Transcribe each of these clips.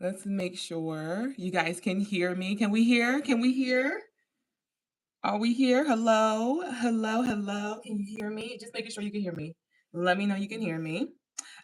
Let's make sure you guys can hear me. Can we hear? Can we hear? Are we here? Hello? Hello, hello. Can you hear me? Just making sure you can hear me. Let me know you can hear me.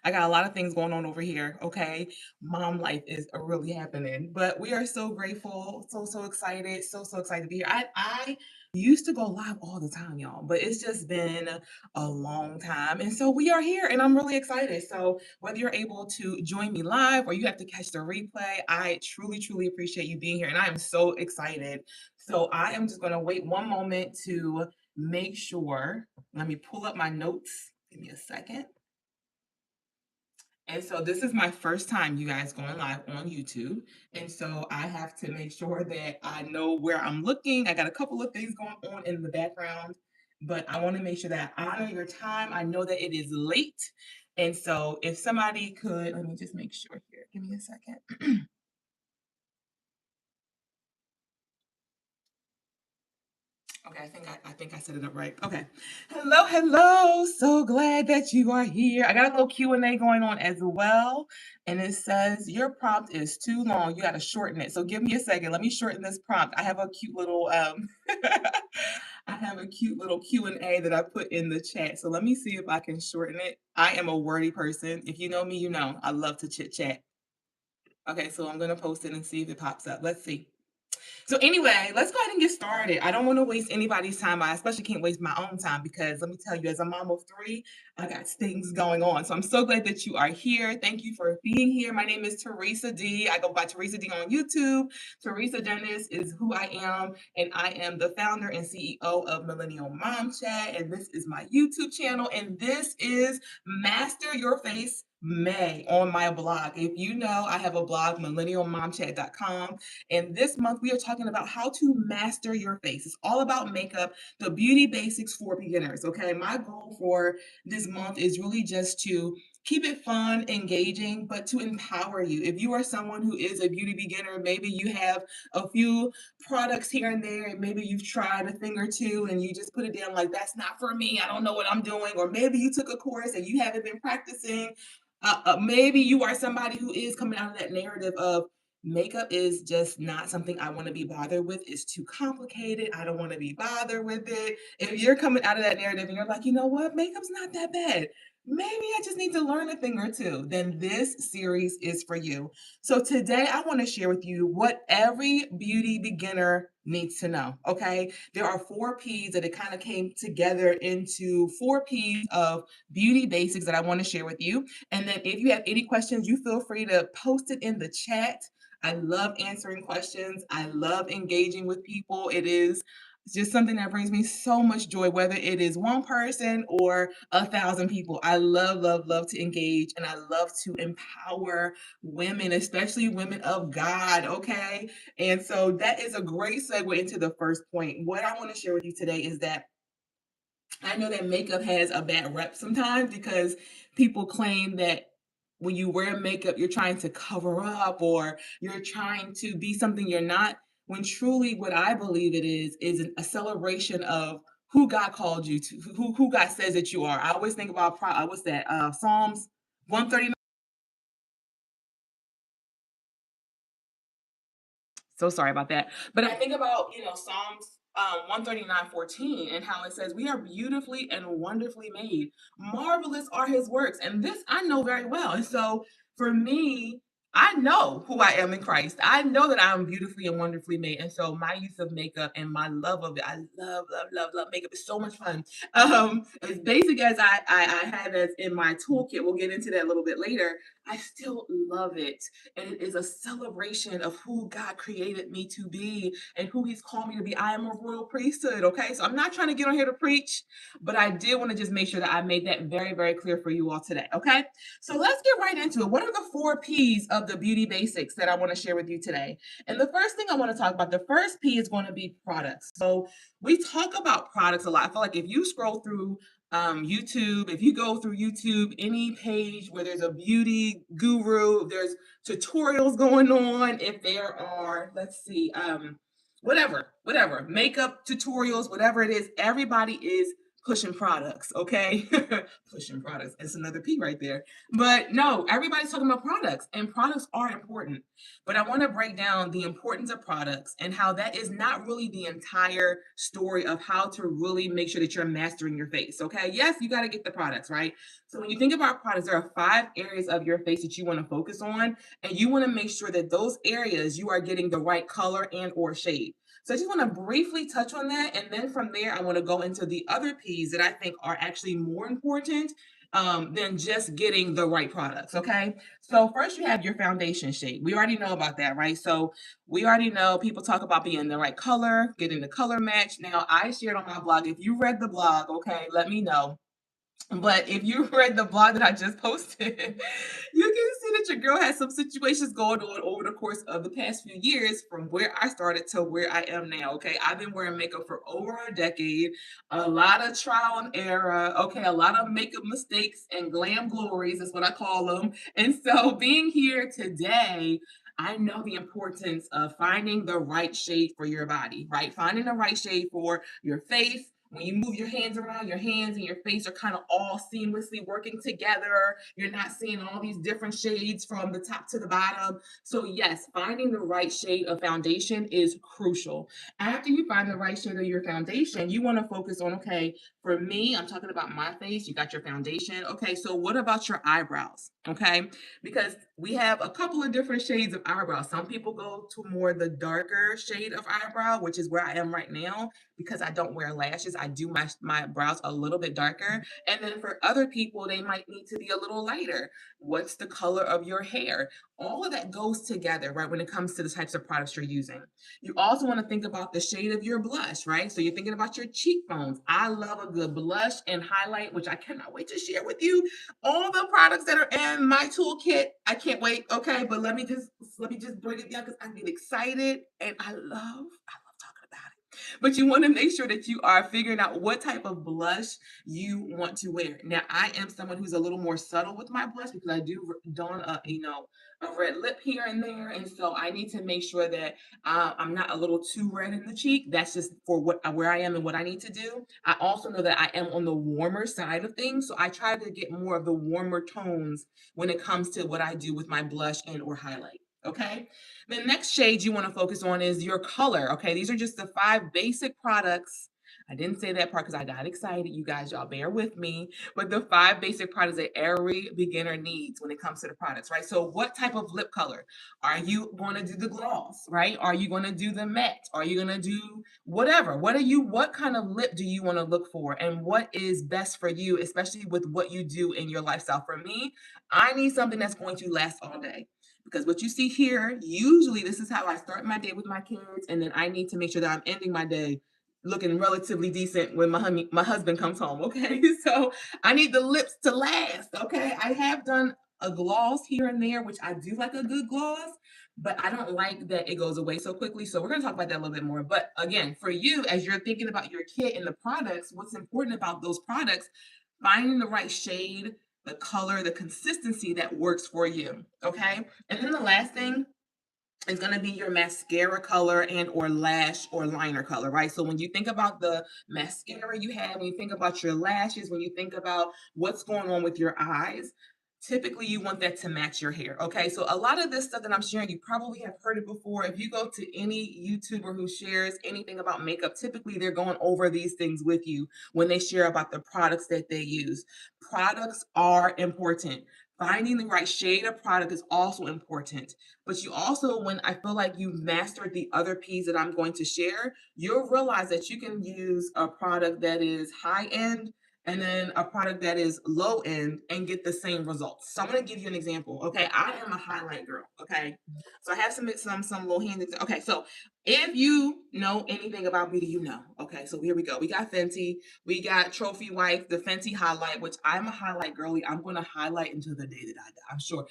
I got a lot of things going on over here, okay? Mom life is really happening, but we are so grateful, so excited, so excited to be here. I used to go live all the time, y'all, but it's just been a long time. And so we are here and I'm really excited. So whether you're able to join me live or you have to catch the replay, I truly appreciate you being here and I am so excited. So I am just going to wait one moment to make sure. Let me pull up my notes. Give me a second. And so this is my first time, you guys, going live on YouTube. And so I have to make sure that I know where I'm looking. I got a couple of things going on in the background, but I want to make sure that I honor your time. I know that it is late. And so if somebody could, let me just make sure here. Give me a second. Okay, I think I set it up right. Okay. Hello. So glad that you are here. I got a little Q&A going on as well. And it says your prompt is too long. You got to shorten it. So give me a second. Let me shorten this prompt. I have a cute little I have a cute little Q&A that I put in the chat. So let me see if I can shorten it. I am a wordy person. If you know me, you know I love to chit chat. Okay, so I'm going to post it and see if it pops up. Let's see. So anyway, let's go ahead and get started. I don't want to waste anybody's time. I especially can't waste my own time because let me tell you, as a mom of three, I got things going on. So I'm so glad that you are here. Thank you for being here. My name is Theresa D. I go by Theresa D on YouTube. Theresa Dennis is who I am, and I am the founder and CEO of Millennial Mom Chat. And this is my YouTube channel, and this is Master Your Face May on my blog. If you know, I have a blog, millennialmomchat.com. And this month, we are talking about how to master your face. It's all about makeup, the beauty basics for beginners. Okay. My goal for this month is really just to keep it fun, engaging, but to empower you. If you are someone who is a beauty beginner, maybe you have a few products here and there, and maybe you've tried a thing or two and you just put it down like, that's not for me. I don't know what I'm doing. Or maybe you took a course and you haven't been practicing. Maybe you are somebody who is coming out of that narrative of, makeup is just not something I want to be bothered with. It's too complicated. I don't want to be bothered with it. If you're coming out of that narrative and you're like, you know what, makeup's not that bad. Maybe I just need to learn a thing or two. Then this series is for you. So today I want to share with you what every beauty beginner needs to know. Okay. There are 4 P's that it kind of came together into 4 P's of beauty basics that I want to share with you. And then if you have any questions, you feel free to post it in the chat. I love answering questions. I love engaging with people. It is just something that brings me so much joy, whether it is one person or 1,000 people. I love to engage and I love to empower women, especially women of God. Okay. And so that is a great segue into the first point. What I want to share with you today is that I know that makeup has a bad rep sometimes because people claim that when you wear makeup, you're trying to cover up or you're trying to be something you're not. When truly, what I believe it is a celebration of who God called you to, who God says that you are. I always think about what's that? Psalms 139. So sorry about that. But I think about, Psalms 139:14 and how it says, we are beautifully and wonderfully made. Marvelous are his works. And this I know very well. And so for me, I know who I am in Christ. I know that I'm beautifully and wonderfully made. And so my use of makeup and my love of it, I love makeup. It's so much fun. As basic as I have as in my toolkit, we'll get into that a little bit later. I still love it. And it is a celebration of who God created me to be and who He's called me to be. I am a royal priesthood, okay? So I'm not trying to get on here to preach, but I did want to just make sure that I made that very clear for you all today, okay? So let's get right into it. What are the 4 P's of the beauty basics that I want to share with you today? And the first thing I want to talk about, the first P is going to be products. So we talk about products a lot. I feel like if you scroll through YouTube, if you go through YouTube, any page where there's a beauty guru, there's tutorials going on. If there are, let's see, whatever, makeup tutorials, whatever it is, everybody is pushing products, okay? Pushing products. It's another P right there. But no, everybody's talking about products, and products are important. But I want to break down the importance of products and how that is not really the entire story of how to really make sure that you're mastering your face, okay? Yes, you got to get the products, right? So when you think about products, there are 5 areas of your face that you want to focus on, and you want to make sure that those areas you are getting the right color and or shade. So I just want to briefly touch on that. And then from there, I want to go into the other P's that I think are actually more important than just getting the right products. Okay. So first, you have your foundation shade. We already know about that, right? So we already know people talk about being the right color, getting the color match. Now, I shared on my blog. If you read the blog, okay, let me know. But if you read the blog that I just posted, you can see that your girl has some situations going on over the course of the past few years from where I started to where I am now. Okay. I've been wearing makeup for over a decade, a lot of trial and error. Okay. A lot of makeup mistakes and glam glories is what I call them. And so being here today, I know the importance of finding the right shade for your body, right? Finding the right shade for your face. When you move your hands around, your hands and your face are kind of all seamlessly working together. You're not seeing all these different shades from the top to the bottom. So, yes, finding the right shade of foundation is crucial. After you find the right shade of your foundation, you want to focus on, okay, for me, I'm talking about my face. You got your foundation. Okay, so what about your eyebrows? Okay, because we have a couple of different shades of eyebrows. Some people go to more the darker shade of eyebrow, which is where I am right now because I don't wear lashes. I do my brows a little bit darker. And then for other people, they might need to be a little lighter. What's the color of your hair? All of that goes together, right, when it comes to the types of products you're using. You also want to think about the shade of your blush, right? So you're thinking about your cheekbones. I love a good blush and highlight, which I cannot wait to share with you all the products that are in my toolkit. I can't wait. Okay, but let me just break it down because I get excited and I love talking about it. But you want to make sure that you are figuring out what type of blush you want to wear. Now, I am someone who's a little more subtle with my blush because I do don a red lip here and there, and so I need to make sure that I'm not a little too red in the cheek. That's just for what where I am and what I need to do. I also know that I am on the warmer side of things, so I try to get more of the warmer tones when it comes to what I do with my blush and or highlight. Okay. The next shade you want to focus on is your color. Okay. These are just the 5 basic products. I didn't say that part because I got excited. You guys, y'all bear with me. But the 5 basic products that every beginner needs when it comes to the products, right? So, what type of lip color? Are you going to do the gloss, right? Are you going to do the matte? Are you going to do whatever? What kind of lip do you want to look for? And what is best for you, especially with what you do in your lifestyle? For me, I need something that's going to last all day. Because what you see here, usually this is how I start my day with my kids, and then I need to make sure that I'm ending my day looking relatively decent when my husband comes home. Okay, so I need the lips to last. Okay, I have done a gloss here and there, which I do like a good gloss, but I don't like that it goes away so quickly. So we're gonna talk about that a little bit more. But again, for you, as you're thinking about your kit and the products, what's important about those products, finding the right shade, the color, the consistency that works for you. Okay. And then the last thing is going to be your mascara color and or lash or liner color, right? So when you think about the mascara you have, when you think about your lashes, when you think about what's going on with your eyes, typically you want that to match your hair. Okay. So a lot of this stuff that I'm sharing, you probably have heard it before. If you go to any YouTuber who shares anything about makeup, typically they're going over these things with you when they share about the products that they use. Products are important. Finding the right shade of product is also important. But you also, when I feel like you've mastered the other P's that I'm going to share, you'll realize that you can use a product that is high end and then a product that is low end and get the same results. So I'm going to give you an example. Okay, I am a highlight girl. Okay, so I have some little handy. Okay, so if you know anything about beauty, you know. Okay, so here we go. We got Fenty, we got Trophy Wife, the Fenty highlight, which I'm a highlight girly. I'm going to highlight until the day that I die. I'm sure.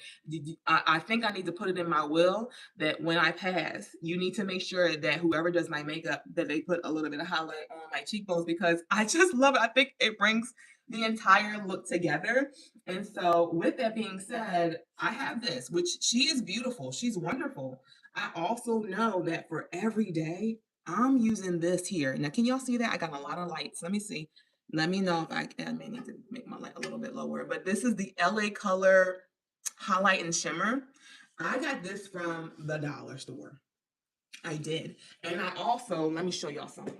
I think I need to put it in my will that when I pass, you need to make sure that whoever does my makeup that they put a little bit of highlight on my cheekbones because I just love it. I think it brings the entire look together. And so, with that being said, I have this, which she is beautiful. She's wonderful. I also know that for every day, I'm using this here. Now, can y'all see that? I got a lot of lights. Let me see. Let me know if I may need to make my light a little bit lower. But this is the LA Color Highlight and Shimmer. I got this from the dollar store. I did. And I also, let me show y'all something.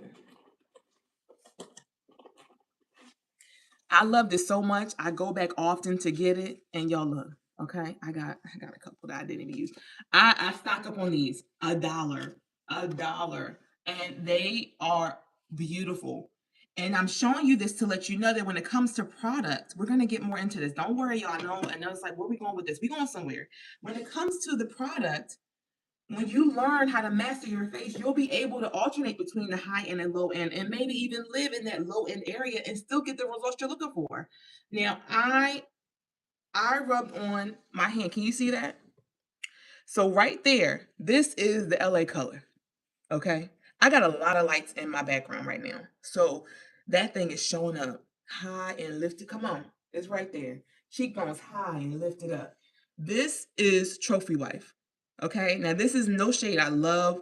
I love this so much. I go back often to get it, and y'all look. Okay, I got a couple that I didn't even use. I stock up on these a dollar, and they are beautiful. And I'm showing you this to let you know that when it comes to product, we're gonna get more into this. Don't worry, y'all. I know it's like, where we going with this? We going somewhere. When it comes to the product, when you learn how to master your face, you'll be able to alternate between the high end and low end, and maybe even live in that low end area and still get the results you're looking for. Now, I rubbed on my hand. Can you see that? So right there, this is the LA Color. Okay. I got a lot of lights in my background right now. So that thing is showing up high and lifted. Come on. It's right there. Cheekbones high and lifted up. This is Trophy Wife. Okay. Now this is no shade. I love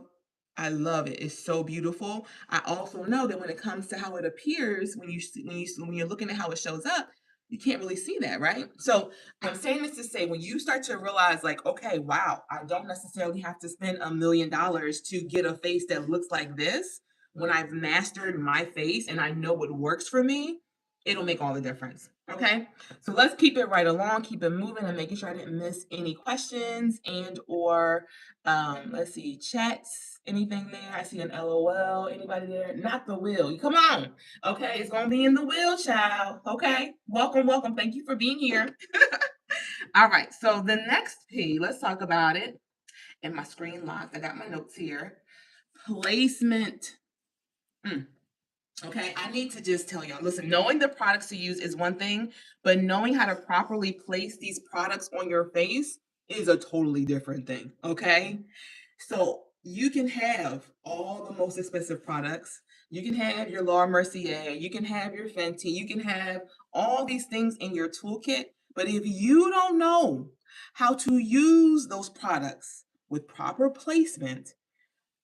it. It's so beautiful. I also know that when it comes to how it appears, when you're looking at how it shows up, you can't really see that, right? So I'm saying this to say, when you start to realize, like, okay, wow, I don't necessarily have to spend $1 million to get a face that looks like this. When I've mastered my face and I know what works for me, it'll make all the difference. Okay. So let's keep it right along, keep it moving, and making sure I didn't miss any questions and or let's see, chats, anything there. I see an LOL. Anybody there? Not the will. Come on. Okay, it's gonna be in the will, child. Okay. Welcome, welcome. Thank you for being here. All right. So the next P, let's talk about it. And my screen locked. I got my notes here. Placement. Mm. Okay, I need to just tell y'all, listen, knowing the products to use is one thing, but knowing how to properly place these products on your face is a totally different thing. Okay. So you can have all the most expensive products. You can have your Laura Mercier, you can have your Fenty, you can have all these things in your toolkit. But if you don't know how to use those products with proper placement,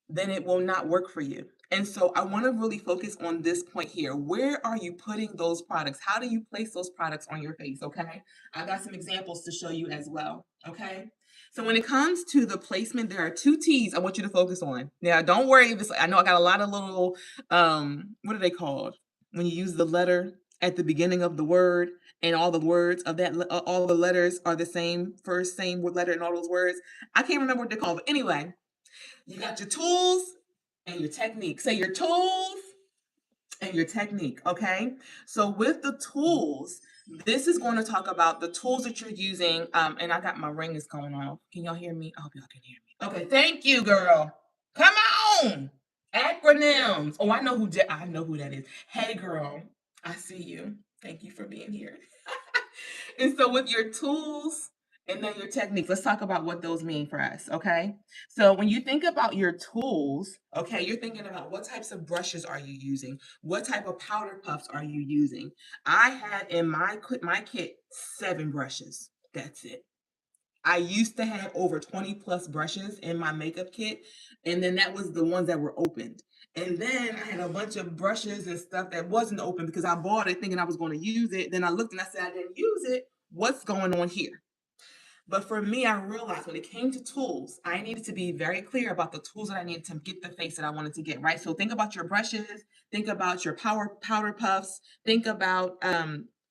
then it will not work for you. And so I want to really focus on this point here. Where are you putting those products? How do you place those products on your face? Okay. I got some examples to show you as well. Okay. So when it comes to the placement, there are two T's I want you to focus on. Now, don't worry if it's, I know I got a lot of little, what are they called? When you use the letter at the beginning of the word and all the words of that, all the letters are the same, first, same letter in all those words. I can't remember what they're called, but anyway, you got your tools and your technique. Say your tools and your technique, okay? So with the tools, this is going to talk about the tools that you're using. And I got my ring is going off. Can y'all hear me? I hope y'all can hear me. Okay, thank you, girl. Come on. Acronyms. Oh, I know who that is. Hey, girl. I see you. Thank you for being here. And so with your tools and then your techniques, let's talk about what those mean for us, okay? So when you think about your tools, okay, you're thinking about what types of brushes are you using? What type of powder puffs are you using? I had in my kit 7 brushes. That's it. I used to have over 20 plus brushes in my makeup kit, and then that was the ones that were opened. And then I had a bunch of brushes and stuff that wasn't open because I bought it thinking I was going to use it. Then I looked and I said, I didn't use it. What's going on here? But for me, I realized when it came to tools, I needed to be very clear about the tools that I needed to get the face that I wanted to get, right? So think about your brushes, think about your powder puffs, think about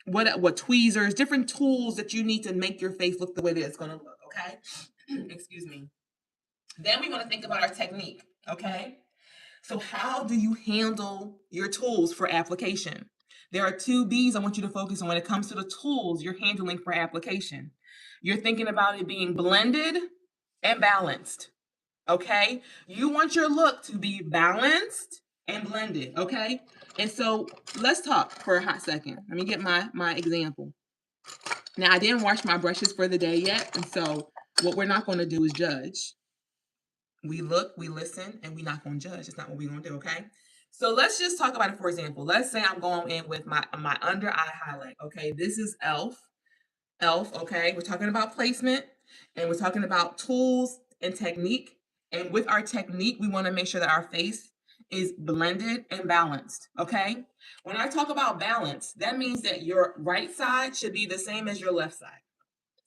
what tweezers, different tools that you need to make your face look the way that it's gonna look, okay? Excuse me. Then we want to think about our technique, okay? So how do you handle your tools for application? There are 2 B's I want you to focus on when it comes to the tools you're handling for application. You're thinking about it being blended and balanced, okay? You want your look to be balanced and blended, okay? And so let's talk for a hot second. Let me get my example. Now, I didn't wash my brushes for the day yet, and so what we're not going to do is judge. We look, we listen, and we're not going to judge. It's not what we're going to do, okay? So let's just talk about it. For example, let's say I'm going in with my under eye highlight, okay? This is Elf, okay? We're talking about placement, and we're talking about tools and technique. And with our technique, we want to make sure that our face is blended and balanced. Okay. When I talk about balance, that means that your right side should be the same as your left side.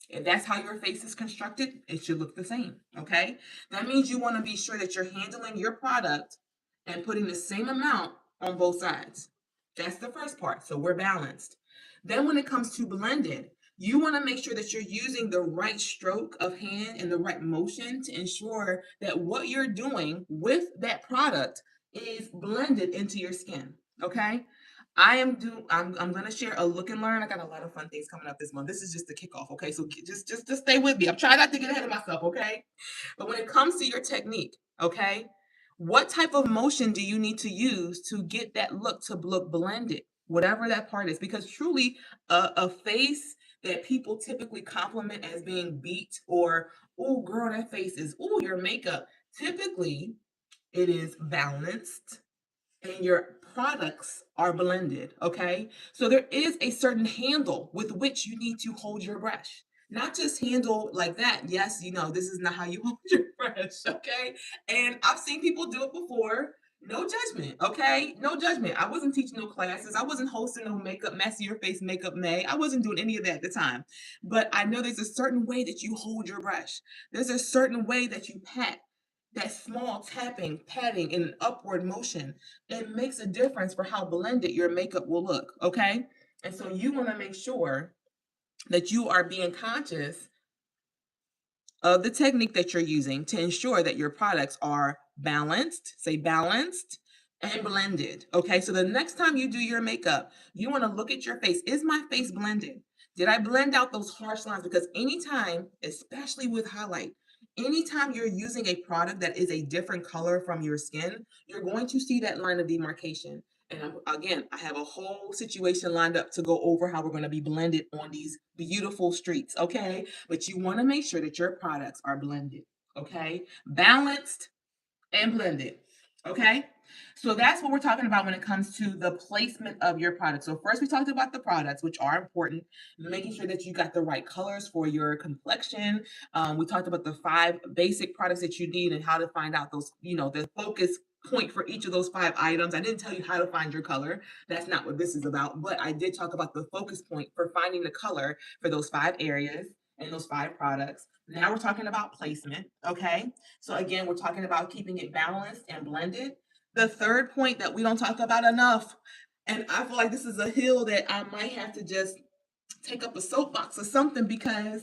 If that's how your face is constructed, it should look the same. Okay. That means you want to be sure that you're handling your product and putting the same amount on both sides. That's the first part. So we're balanced. Then when it comes to blended, you want to make sure that you're using the right stroke of hand and the right motion to ensure that what you're doing with that product is blended into your skin. Okay. I'm gonna share a look and learn. I got a lot of fun things coming up this month. This is just the kickoff, okay? So just stay with me. I'm trying not to get ahead of myself, okay? But when it comes to your technique, okay, what type of motion do you need to use to get that look to look blended, whatever that part is? Because truly, a face that people typically compliment as being beat or, oh, girl, that face is, oh, your makeup. Typically, it is balanced and your products are blended, okay? So there is a certain handle with which you need to hold your brush. Not just handle like that. Yes, this is not how you hold your brush, okay? And I've seen people do it before. No judgment, okay? No judgment. I wasn't teaching no classes. I wasn't hosting no makeup, messy your face makeup May. I wasn't doing any of that at the time. But I know there's a certain way that you hold your brush. There's a certain way that you pat. That small tapping, patting in an upward motion, it makes a difference for how blended your makeup will look, okay? And so you want to make sure that you are being conscious of the technique that you're using to ensure that your products are balanced, say balanced, and blended. Okay, so the next time you do your makeup, you want to look at your face. Is my face blended? Did I blend out those harsh lines? Because anytime, especially with highlight, anytime you're using a product that is a different color from your skin, you're going to see that line of demarcation. And again, I have a whole situation lined up to go over how we're going to be blended on these beautiful streets. Okay, but you want to make sure that your products are blended, okay? Balanced and blended, okay? So that's what we're talking about when it comes to the placement of your product. So first we talked about the products, which are important, making sure that you got the right colors for your complexion. We talked about the 5 basic products that you need and how to find out those, the focus point for each of those 5 items. I didn't tell you how to find your color. That's not what this is about, but I did talk about the focus point for finding the color for those 5 areas and those 5 products. Now we're talking about placement, okay? So again, we're talking about keeping it balanced and blended. The third point that we don't talk about enough, and I feel like this is a hill that I might have to just take up a soapbox or something because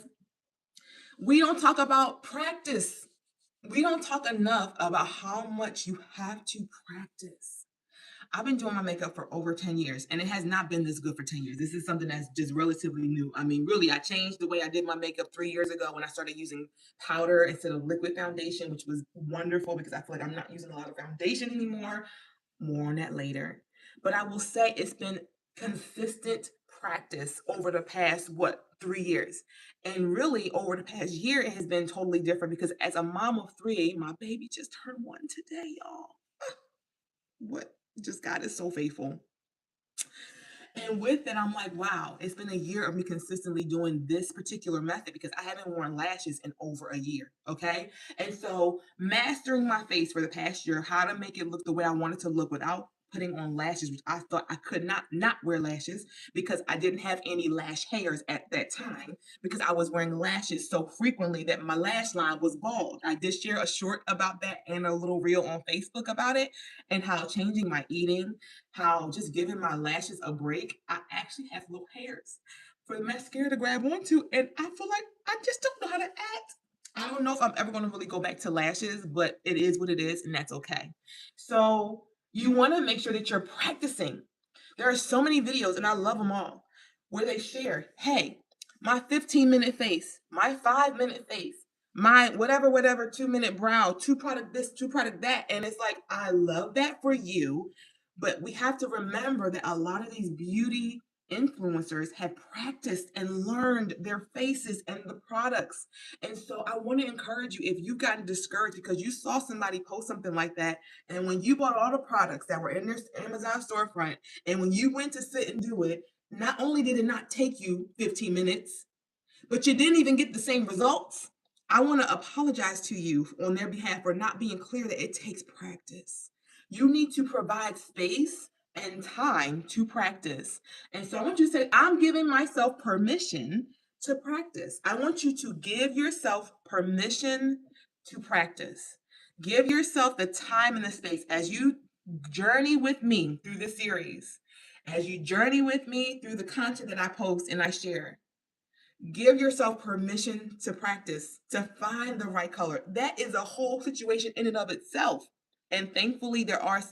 we don't talk about practice. We don't talk enough about how much you have to practice. I've been doing my makeup for over 10 years, and it has not been this good for 10 years. This is something that's just relatively new. I mean, really, I changed the way I did my makeup 3 years ago when I started using powder instead of liquid foundation, which was wonderful because I feel like I'm not using a lot of foundation anymore. More on that later. But I will say it's been consistent practice over the past, 3 years. And really, over the past year, it has been totally different because as a mom of 3, my baby just turned 1 today, y'all. What? Just God is so faithful. And with it, I'm like, wow, it's been a year of me consistently doing this particular method because I haven't worn lashes in over a year. Okay. And so mastering my face for the past year, how to make it look the way I want it to look without putting on lashes, which I thought I could not wear lashes because I didn't have any lash hairs at that time because I was wearing lashes so frequently that my lash line was bald. I did share a short about that and a little reel on Facebook about it and how changing my eating, how just giving my lashes a break, I actually have little hairs for the mascara to grab onto. And I feel like I just don't know how to act. I don't know if I'm ever going to really go back to lashes, but it is what it is, and that's okay. So you want to make sure that you're practicing. There are so many videos, and I love them all, where they share, hey, my 15-minute face, my 5-minute face, my whatever 2-minute brow, 2 product this, 2 product that. And it's like, I love that for you. But we have to remember that a lot of these beauty influencers have practiced and learned their faces and the products. And so I want to encourage you if you've gotten discouraged because you saw somebody post something like that, and when you bought all the products that were in their Amazon storefront, and when you went to sit and do it, not only did it not take you 15 minutes, but you didn't even get the same results. I want to apologize to you on their behalf for not being clear that it takes practice. You need to provide space and time to practice. And so I want you to say, I'm giving myself permission to practice. I want you to give yourself permission to practice. Give yourself the time and the space as you journey with me through the series, as you journey with me through the content that I post and I share. Give yourself permission to practice, to find the right color. That is a whole situation in and of itself. And thankfully, there are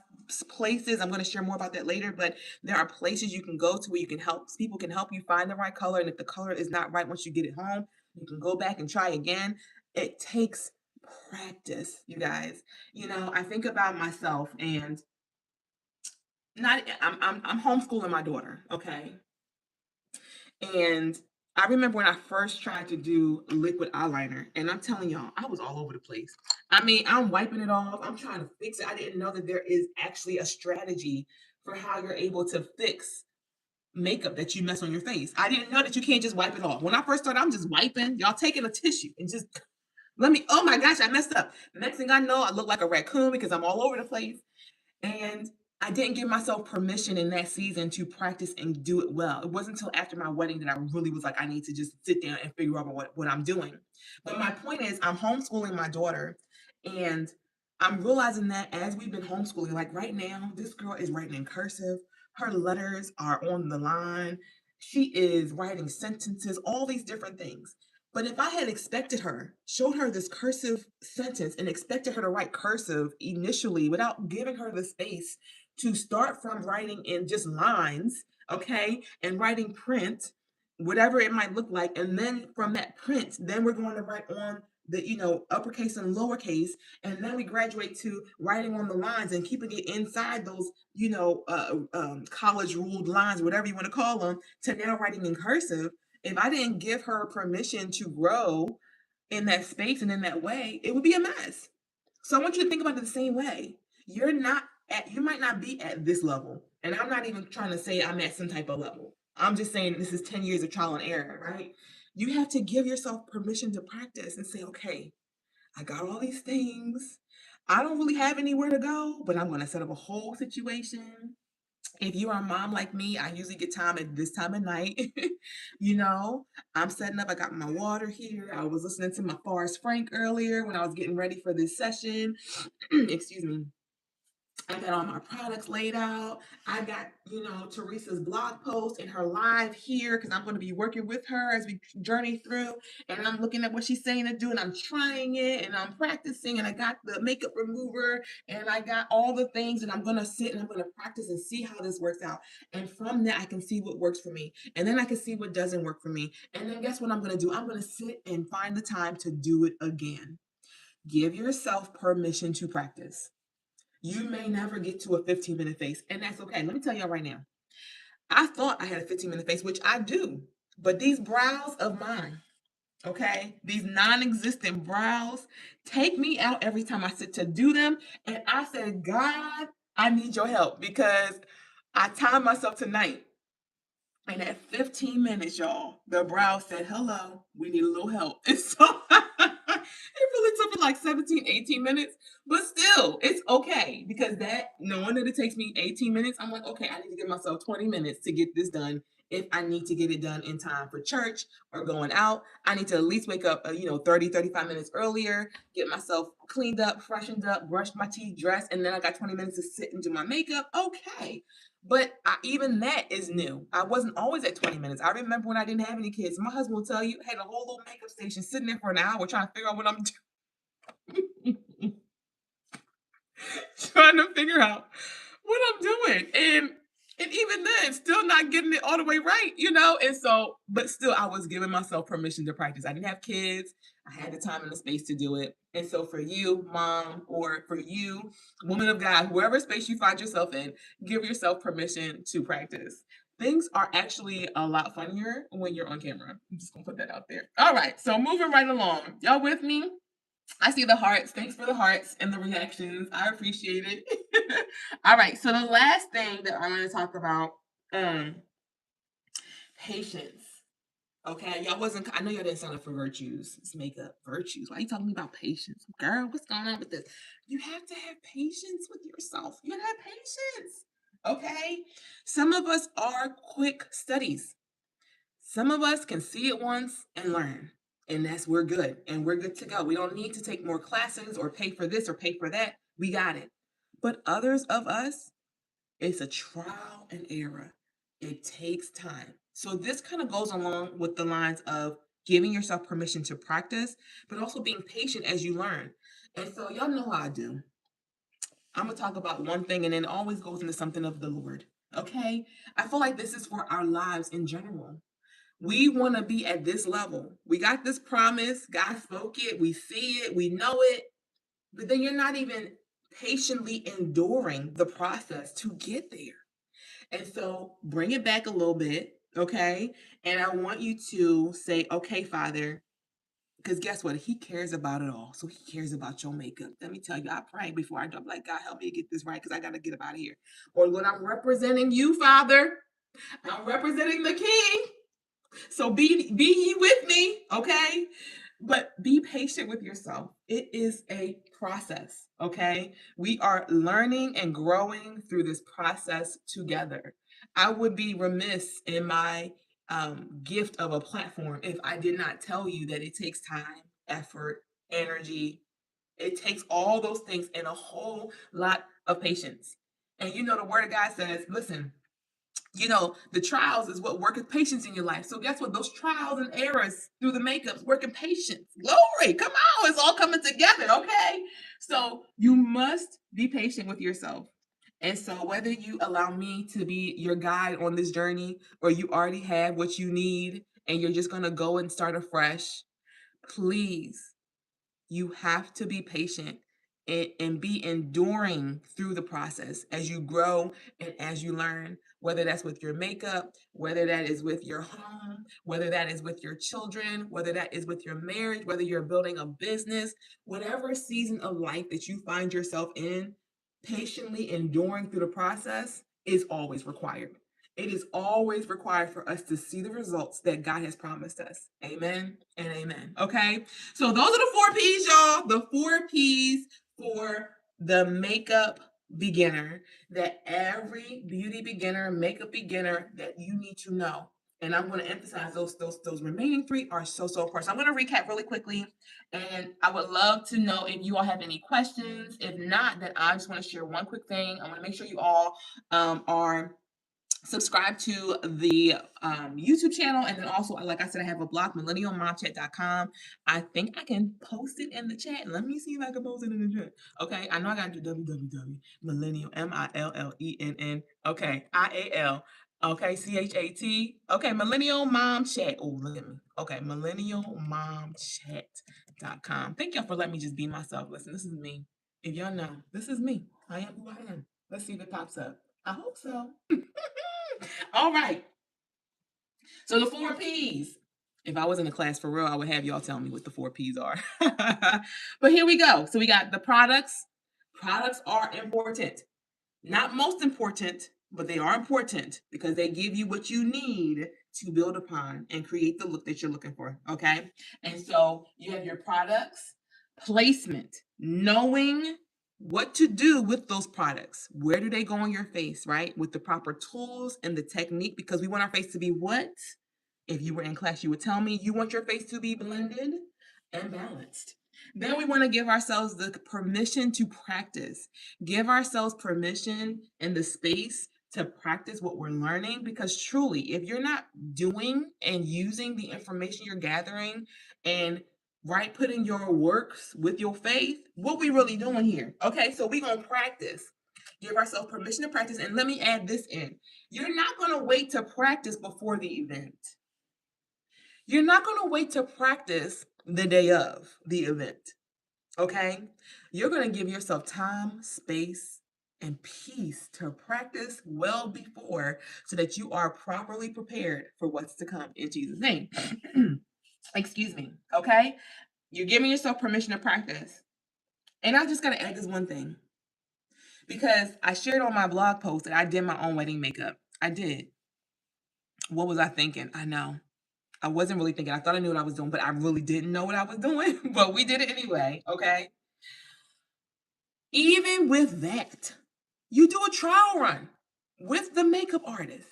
places, I'm going to share more about that later, but there are places you can go to where you can help, people can help you find the right color. And if the color is not right once you get it home, you can go back and try again. It takes practice, you guys. I think about myself and not, I'm homeschooling my daughter, okay? And I remember when I first tried to do liquid eyeliner, and I'm telling y'all, I was all over the place. I mean, I'm wiping it off, I'm trying to fix it. I didn't know that there is actually a strategy for how you're able to fix makeup that you mess on your face. I didn't know that you can't just wipe it off. When I first started, I'm just wiping, y'all taking a tissue and just oh my gosh, I messed up. The next thing I know, I look like a raccoon because I'm all over the place. And I didn't give myself permission in that season to practice and do it well. It wasn't until after my wedding that I really was like, I need to just sit down and figure out what I'm doing. But my point is, I'm homeschooling my daughter, and I'm realizing that as we've been homeschooling, like right now, this girl is writing in cursive. Her letters are on the line. She is writing sentences, all these different things. But if I had expected her, showed her this cursive sentence and expected her to write cursive initially without giving her the space to start from writing in just lines, okay, and writing print, whatever it might look like, and then from that print, then we're going to write on the uppercase and lowercase, and then we graduate to writing on the lines and keeping it inside those college ruled lines, whatever you want to call them, to now writing in cursive. If I didn't give her permission to grow in that space and in that way, it would be a mess. So I want you to think about it the same way. You might not be at this level. And I'm not even trying to say I'm at some type of level. I'm just saying this is 10 years of trial and error, right? You have to give yourself permission to practice and say, okay, I got all these things. I don't really have anywhere to go, but I'm going to set up a whole situation. If you are a mom like me, I usually get time at this time of night. you know, I'm setting up, I got my water here. I was listening to my Forrest Frank earlier when I was getting ready for this session. Excuse me. I got all my products laid out. I got, Teresa's blog post and her live here because I'm going to be working with her as we journey through. And I'm looking at what she's saying to do and I'm trying it and I'm practicing. And I got the makeup remover and I got all the things. And I'm going to sit and I'm going to practice and see how this works out. And from that, I can see what works for me. And then I can see what doesn't work for me. And then guess what I'm going to do? I'm going to sit and find the time to do it again. Give yourself permission to practice. You may never get to a 15-minute face, and that's okay. Let me tell y'all right now. I thought I had a 15-minute face, which I do, but these brows of mine, okay, these non-existent brows take me out every time I sit to do them. And I said, God, I need your help because I timed myself tonight. And at 15 minutes, y'all, the brow said, hello, we need a little help. And so it really took me like 17, 18 minutes, but still, it's okay because knowing that it takes me 18 minutes, I'm like, okay, I need to give myself 20 minutes to get this done. If I need to get it done in time for church or going out, I need to at least wake up, 30, 35 minutes earlier, get myself cleaned up, freshened up, brushed my teeth, dressed, and then I got 20 minutes to sit and do my makeup. Okay. But even that is new. I wasn't always at 20 minutes. I remember when I didn't have any kids. My husband will tell you, I had a whole little makeup station sitting there for an hour trying to figure out what I'm doing. Trying to figure out what I'm doing. And even then, still not getting it all the way right, And so, but still, I was giving myself permission to practice. I didn't have kids. I had the time and the space to do it. And so, for you, mom, or for you, woman of God, whoever space you find yourself in, give yourself permission to practice. Things are actually a lot funnier when you're on camera. I'm just gonna put that out there. All right, so moving right along. Y'all with me? I see the hearts. Thanks for the hearts and the reactions. I appreciate it. All right. So the last thing that I'm going to talk about, patience. Okay, y'all wasn't. I know y'all didn't sign up for virtues. It's makeup virtues. Why are you talking about patience, girl? What's going on with this? You have to have patience with yourself. You gotta have patience. Okay. Some of us are quick studies. Some of us can see it once and learn, and we're good, and we're good to go. We don't need to take more classes or pay for this or pay for that. We got it. But others of us, it's a trial and error. It takes time. So this kind of goes along with the lines of giving yourself permission to practice, but also being patient as you learn. And so y'all know how I do. I'm gonna talk about one thing and then it always goes into something of the Lord. Okay? I feel like this is for our lives in general. We want to be at this level. We got this promise. God spoke it. We see it. We know it. But then you're not even patiently enduring the process to get there. And so bring it back a little bit, okay? And I want you to say, okay, Father, because guess what? He cares about it all. So he cares about your makeup. Let me tell you, I pray before I jump, like, God, help me get this right because I got to get up out of here. Or, Lord, I'm representing you, Father. I'm representing the King. So be ye with me, okay? But be patient with yourself. It is a process, okay? We are learning and growing through this process together. I would be remiss in my gift of a platform if I did not tell you that it takes time, effort, energy. It takes all those things and a whole lot of patience. And you know, the word of God says, listen, the trials is what worketh patience in your life. So guess what? Those trials and errors through the makeups working patience. Glory. Come on. It's all coming together. Okay. So you must be patient with yourself. And so whether you allow me to be your guide on this journey or you already have what you need and you're just going to go and start afresh, please, you have to be patient and be enduring through the process as you grow and as you learn, whether that's with your makeup, whether that is with your home, whether that is with your children, whether that is with your marriage, whether you're building a business, whatever season of life that you find yourself in, patiently enduring through the process is always required. It is always required for us to see the results that God has promised us. Amen and amen. Okay. So those are the 4 P's, y'all. The 4 P's for the makeup beginner that every beauty beginner, makeup beginner that you need to know. And I'm going to emphasize those remaining 3 are so important. So I'm going to recap really quickly, and I would love to know if you all have any questions. If not, then I just want to share one quick thing. I want to make sure you all are subscribe to the YouTube channel. And then also, like I said, I have a blog, millennialmomchat.com. I think I can post it in the chat. Let me see if I can post it in the chat. Okay. I know I got to do www. Millennial, MILLENN. Okay. IAL. Okay. CHAT. Okay. Millennial Mom Chat. Oh, look at me. Okay. Millennialmomchat.com. Thank y'all for letting me just be myself. Listen, this is me. If y'all know, this is me. I am who I am. Let's see if it pops up. I hope so. All right. So the 4 P's. If I was in a class for real, I would have y'all tell me what the 4 P's are. But here we go. So we got the products. Products are important. Not most important, but they are important because they give you what you need to build upon and create the look that you're looking for. Okay. And so you have your products, placement, knowing what to do with those products. Where do they go on your face, right? With the proper tools and the technique, because we want our face to be what? If you were in class, you would tell me you want your face to be blended and balanced. Then we want to give ourselves the permission to practice. Give ourselves permission and the space to practice what we're learning, because truly, if you're not doing and using the information you're gathering and right putting your works with your faith, what we really doing here? Okay, so we're going to practice. Give ourselves permission to practice. And let me add this in. You're not going to wait to practice before the event. You're not going to wait to practice the day of the event. Okay? You're going to give yourself time, space, and peace to practice well before so that you are properly prepared for what's to come in Jesus' name. Excuse me. Okay? You're giving yourself permission to practice. And I just got to add this one thing because I shared on my blog post that I did my own wedding makeup. I did. What was I thinking? I know. I wasn't really thinking. I thought I knew what I was doing, but I really didn't know what I was doing. But we did it anyway, okay? Even with that, you do a trial run with the makeup artist.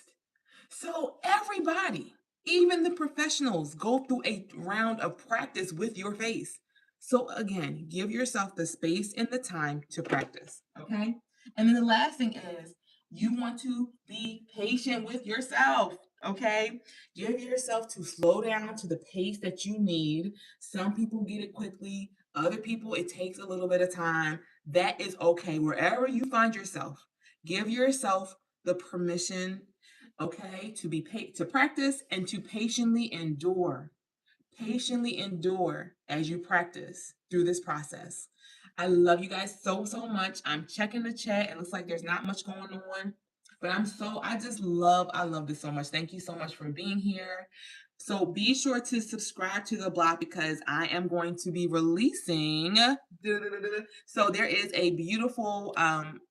So everybody, even the professionals, go through a round of practice with your face. So again, give yourself the space and the time to practice, okay? And then the last thing is you want to be patient with yourself, okay? Give yourself to slow down to the pace that you need. Some people get it quickly, other people it takes a little bit of time. That is okay. Wherever you find yourself, give yourself the permission, okay, to be to practice and to patiently endure. Patiently endure as you practice through this process. I love you guys so, so much. I'm checking the chat. It looks like there's not much going on, but I love this so much. Thank you so much for being here. So be sure to subscribe to the blog because I am going to be releasing. So there is a beautiful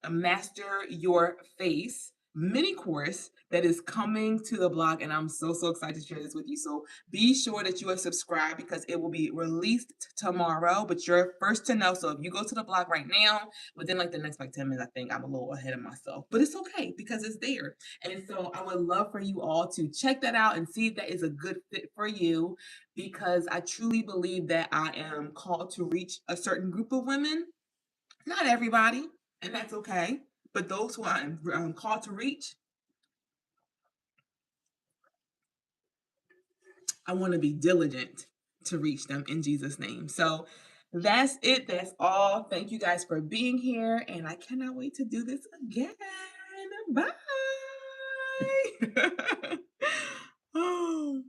Master Your Face mini course that is coming to the blog, and I'm so, so excited to share this with you. So be sure that you are subscribed because it will be released tomorrow, but you're first to know. So if you go to the blog right now, within like the next like 10 minutes, I think I'm a little ahead of myself, but it's okay because it's there. And so I would love for you all to check that out and see if that is a good fit for you because I truly believe that I am called to reach a certain group of women, not everybody, and that's okay. But those who I'm called to reach, I want to be diligent to reach them in Jesus' name. So that's it. That's all. Thank you guys for being here. And I cannot wait to do this again. Bye. Oh.